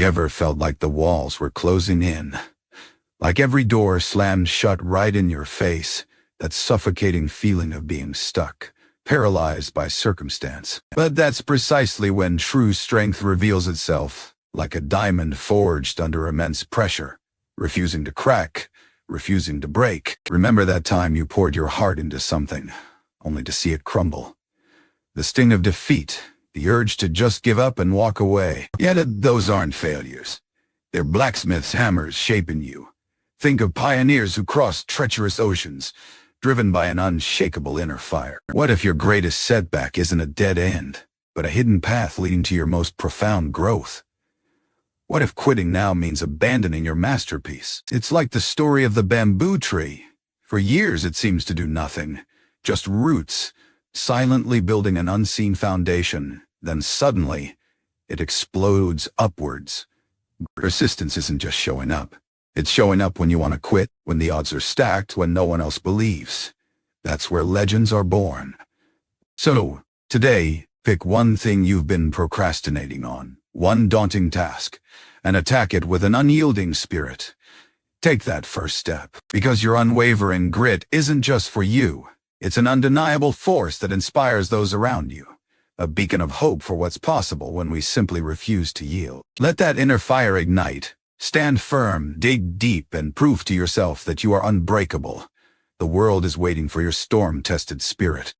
you ever felt like the walls were closing in? Like every door slammed shut right in your face, that suffocating feeling of being stuck, paralyzed by circumstance. But that's precisely when true strength reveals itself, like a diamond forged under immense pressure, refusing to crack, refusing to break. Remember that time you poured your heart into something, only to see it crumble? The sting of defeat, the urge to just give up and walk away. Yet those aren't failures. They're blacksmith's hammers shaping you. Think of pioneers who crossed treacherous oceans, driven by an unshakable inner fire. What if your greatest setback isn't a dead end, but a hidden path leading to your most profound growth? What if quitting now means abandoning your masterpiece? It's like the story of the bamboo tree. For years it seems to do nothing, just roots, silently building an unseen foundation. Then suddenly, it explodes upwards. Persistence isn't just showing up. It's showing up when you want to quit, when the odds are stacked, when no one else believes. That's where legends are born. So, today, pick one thing you've been procrastinating on, one daunting task, and attack it with an unyielding spirit. Take that first step, because your unwavering grit isn't just for you. It's an undeniable force that inspires those around you. A beacon of hope for what's possible when we simply refuse to yield. Let that inner fire ignite. Stand firm, dig deep, and prove to yourself that you are unbreakable. The world is waiting for your storm-tested spirit.